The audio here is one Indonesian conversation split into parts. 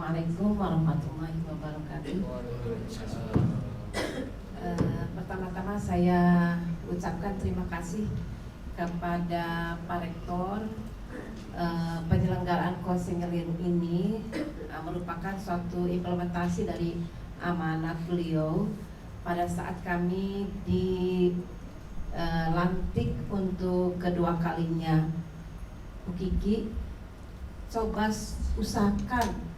Assalamualaikum warahmatullahi wabarakatuh. Pertama-tama saya ucapkan terima kasih kepada Pak Rektor. Penyelenggaraan konseling ini merupakan suatu implementasi dari amanat beliau pada saat kami dilantik untuk kedua kalinya. Bu Kiki, coba usahakan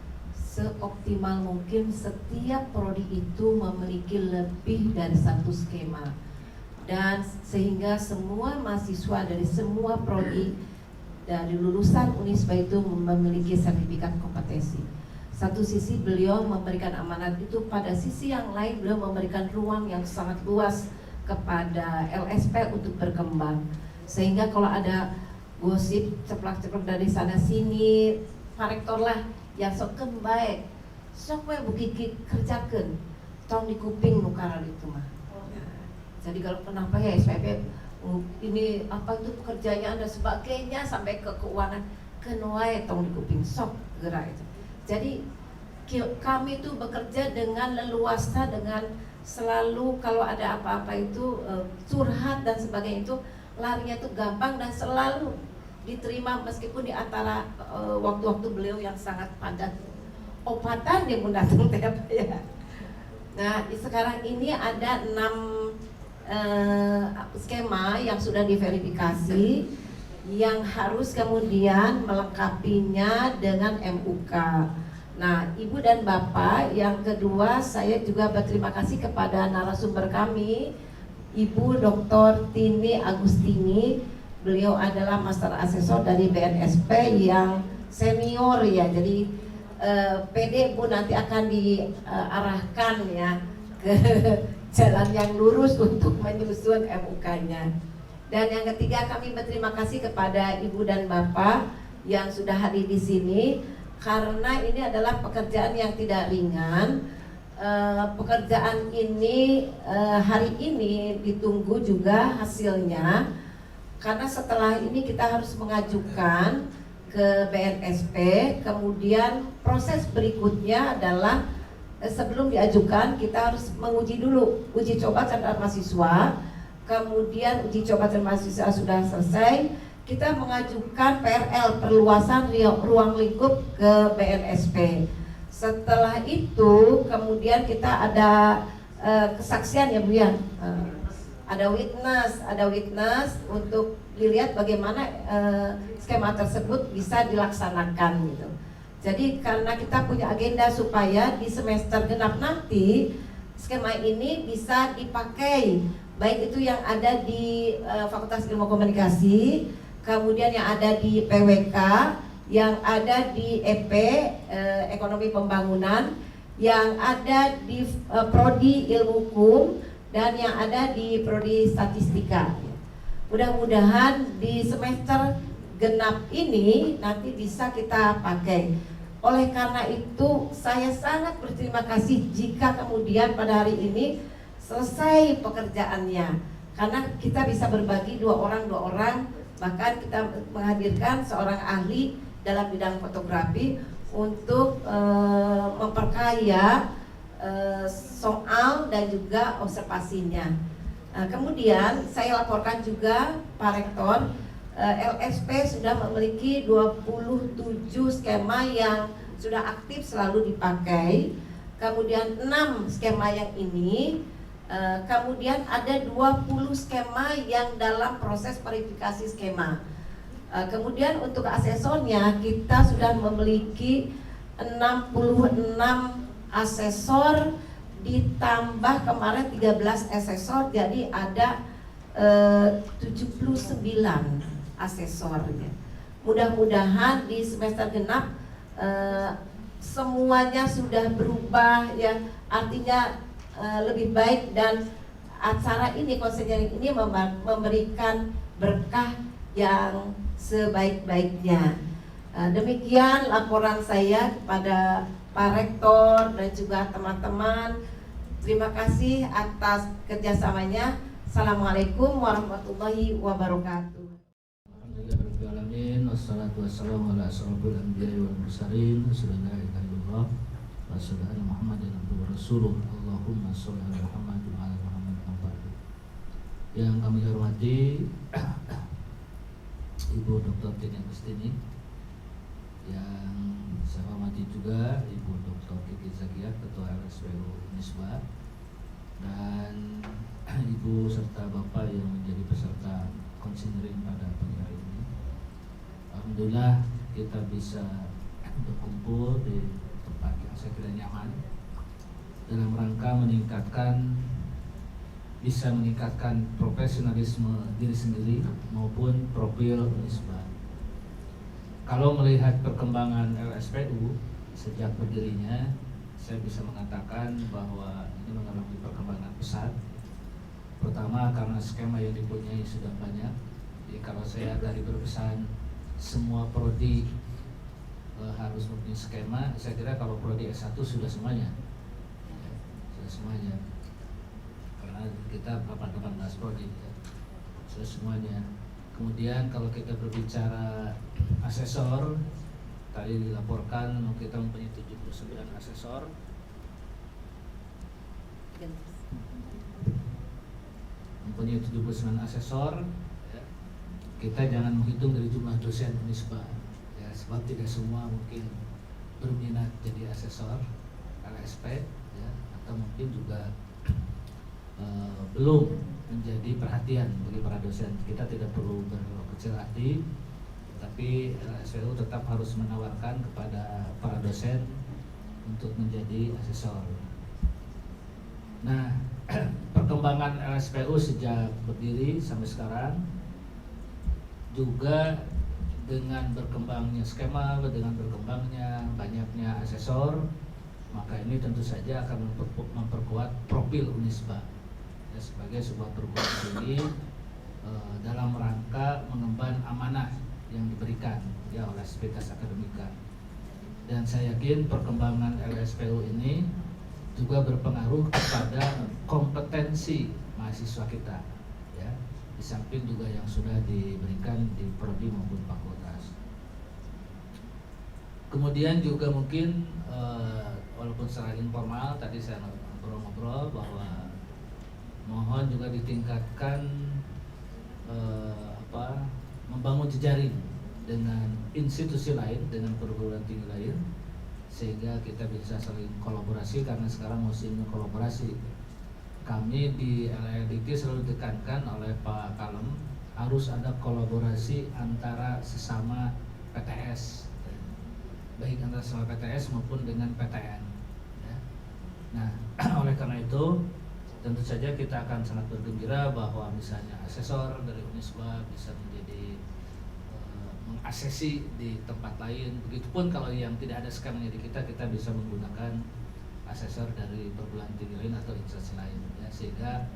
seoptimal mungkin setiap prodi itu memiliki lebih dari satu skema, dan sehingga semua mahasiswa dari semua prodi dari lulusan Unisba itu memiliki sertifikat kompetensi. Satu sisi beliau memberikan amanat itu, pada sisi yang lain beliau memberikan ruang yang sangat luas kepada LSP untuk berkembang, sehingga kalau ada gosip ceplak-ceplak dari sana sini, Pak Rektor lah yang sok baik, sok we Bu Kiki kerjakan, tong di kuping nukaral itu mah. Jadi kalau kenapa ya SPP ini apa itu pekerjaan dan sebagainya sampai ke keuangan, kenuai tong di kuping sok gerak itu. Jadi kami itu bekerja dengan leluasa, dengan selalu kalau ada apa-apa itu curhat dan sebagainya itu larinya itu gampang dan selalu diterima meskipun di antara waktu-waktu beliau yang sangat padat opatan yang mendatang tiap ya. Nah sekarang ini ada 6 skema yang sudah diverifikasi, yang harus kemudian melengkapinya dengan MUK. Nah Ibu dan Bapak, yang kedua saya juga berterima kasih kepada narasumber kami, Ibu Dr. Tini Agustini. Beliau adalah Master Asesor dari BNSP yang senior ya, jadi PD Bu nanti akan diarahkan ya ke jalan yang lurus untuk menyusun MUK-nya. Dan yang ketiga, kami berterima kasih kepada Ibu dan Bapak yang sudah hadir di sini, karena ini adalah pekerjaan yang tidak ringan. Pekerjaan ini hari ini ditunggu juga hasilnya, karena setelah ini kita harus mengajukan ke BNSP. Kemudian proses berikutnya adalah sebelum diajukan kita harus menguji dulu, uji coba cerdas mahasiswa. Kemudian uji coba cerdas mahasiswa sudah selesai, kita mengajukan PRL, perluasan ruang lingkup, ke BNSP. Setelah itu kemudian kita ada kesaksian ya Bu ya, ada witness untuk dilihat bagaimana skema tersebut bisa dilaksanakan gitu. Jadi karena kita punya agenda supaya di semester genap nanti skema ini bisa dipakai, baik itu yang ada di Fakultas Ilmu Komunikasi, kemudian yang ada di PWK, yang ada di EP Ekonomi Pembangunan, yang ada di Prodi Ilmu Hukum, dan yang ada di Prodi Statistika. Mudah-mudahan di semester genap ini nanti bisa kita pakai. Oleh karena itu saya sangat berterima kasih jika kemudian pada hari ini selesai pekerjaannya, karena kita bisa berbagi dua orang, bahkan kita menghadirkan seorang ahli dalam bidang fotografi untuk memperkaya soal dan juga observasinya. Kemudian saya laporkan juga Pak Rektor, LSP sudah memiliki 27 skema yang sudah aktif selalu dipakai. Kemudian 6 skema yang ini, kemudian ada 20 skema yang dalam proses verifikasi skema. Kemudian untuk asesornya kita sudah memiliki 66 asesor, ditambah kemarin 13 asesor, jadi ada 79 asesornya. Mudah-mudahan di semester genap semuanya sudah berubah ya, artinya lebih baik, dan acara ini, konseling ini memberikan berkah yang sebaik-baiknya. Demikian laporan saya kepada Pak Rektor dan juga teman-teman. Terima kasih atas kerjasamanya. Assalamualaikum warahmatullahi wabarakatuh. Alhamdulillahirabbil alamin, wassalatu wassalamu ala asyrofil anbiya'i wal mursalin, illallah wa asyhadu anna Muhammadan abduhu wa rasuluh. Allahumma sholli ala Muhammad wa ala Muhammad wa barik. Yang kami hormati Ibu Dr. Tini Agustini, yang saya hormati juga Ibu Dr. Kiki Zakiah, Ketua LSPU Unisba, dan Ibu serta Bapak yang menjadi peserta konseling pada pagi hari ini. Alhamdulillah kita bisa berkumpul di tempat yang saya kira nyaman dalam rangka bisa meningkatkan profesionalisme diri sendiri maupun profil Unisba. Kalau melihat perkembangan LSPU sejak berdirinya, saya bisa mengatakan bahwa ini mengalami perkembangan pesat. Pertama, karena skema yang dipunyai sudah banyak. Jadi kalau saya dari berpesan semua prodi harus mempunyai skema, saya kira kalau prodi S1 sudah semuanya. Sudah semuanya. Karena kita 18 prodi ya. Sudah semuanya. Kemudian kalau kita berbicara asesor, tadi dilaporkan kita mempunyai 79 asesor. Mempunyai 79 asesor ya. Kita jangan menghitung dari jumlah dosen Unisba ya, sebab tidak semua mungkin berminat jadi asesor LSP ya, atau mungkin juga belum menjadi perhatian bagi para dosen. Kita tidak perlu berkecil hati, tapi LSPU tetap harus menawarkan kepada para dosen untuk menjadi asesor. Nah, perkembangan LSPU sejak berdiri sampai sekarang juga dengan berkembangnya skema, dengan berkembangnya banyaknya asesor, maka ini tentu saja akan memperkuat profil Unisba ya, sebagai sebuah perguruan tinggi dalam rangka mengemban amanah yang diberikan ya oleh Sivitas Akademika. Dan saya yakin perkembangan LSPU ini juga berpengaruh kepada kompetensi mahasiswa kita ya, di samping juga yang sudah diberikan di prodi maupun fakultas. Kemudian juga mungkin walaupun secara informal tadi saya ngobrol-ngobrol bahwa mohon juga ditingkatkan membangun jejaring dengan institusi lain, dengan perguruan tinggi lain, sehingga kita bisa saling kolaborasi, karena sekarang musimnya kolaborasi. Kami di LLDT selalu ditekankan oleh Pak Kalem harus ada kolaborasi antara sesama PTS, baik antara sesama PTS maupun dengan PTN ya. Nah, oleh karena itu tentu saja kita akan sangat bergembira bahwa misalnya asesor dari Unisba bisa menjadi mengasesi di tempat lain. Begitupun kalau yang tidak ada skemanya di kita bisa menggunakan asesor dari perguruan tinggi lain atau instansi lain ya, sehingga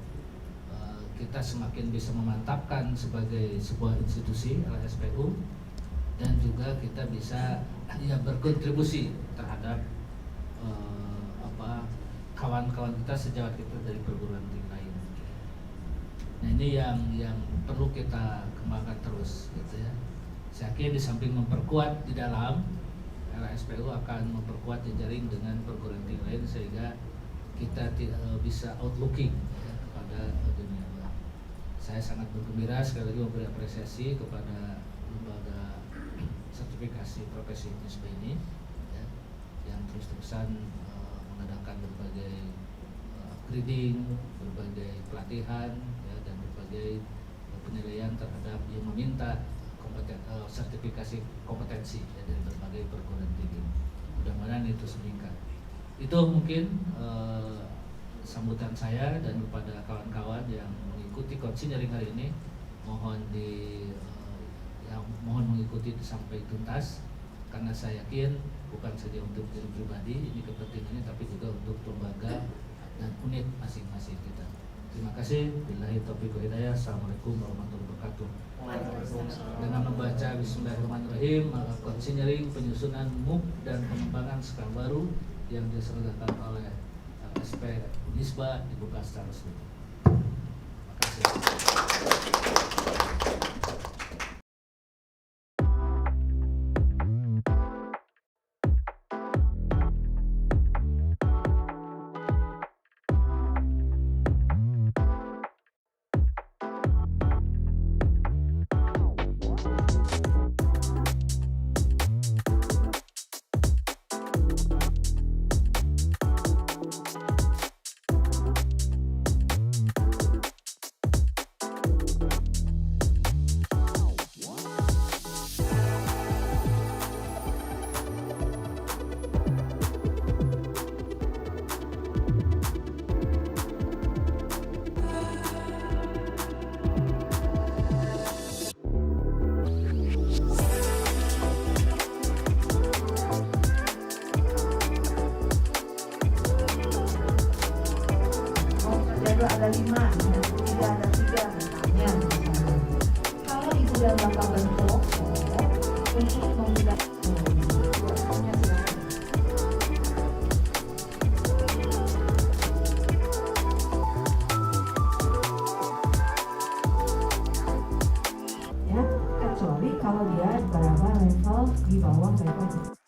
kita semakin bisa memantapkan sebagai sebuah institusi LSPU, dan juga kita bisa ya berkontribusi terhadap kawan-kawan kita sejawat kita dari perguruan tinggi lain. Nah, ini yang perlu kita kembangkan terus gitu ya. Saya yakin di samping memperkuat di dalam, LSPU akan memperkuat jejaring dengan perguruan tinggi lain sehingga kita bisa outlooking ya, kepada dunia luar. Saya sangat bergembira sekali lagi memberi apresiasi kepada lembaga sertifikasi profesi Unisba ini ya, yang terus-terusan mengadakan berbagai grading, berbagai pelatihan ya, dan berbagai penilaian terhadap yang meminta sertifikasi kompetensi ya, dari berbagai perguruan tinggi. Mudah-mudahan itu meningkat. Itu mungkin sambutan saya, dan kepada kawan-kawan yang mengikuti konseling hari ini mohon mohon mengikuti sampai tuntas, karena saya yakin bukan saja untuk diri pribadi ini kepentingannya, tapi juga untuk lembaga dan unit masing-masing kita. Terima kasih. Billahi taufiq wal hidayah. Assalamualaikum warahmatullahi wabarakatuh. Dengan membaca Bismillahirrahmanirrahim, maka konseling penyusunan MUP dan pengembangan skema baru yang diselenggarakan oleh SP Unisba dibuka secara resmi. Terima kasih. bawah level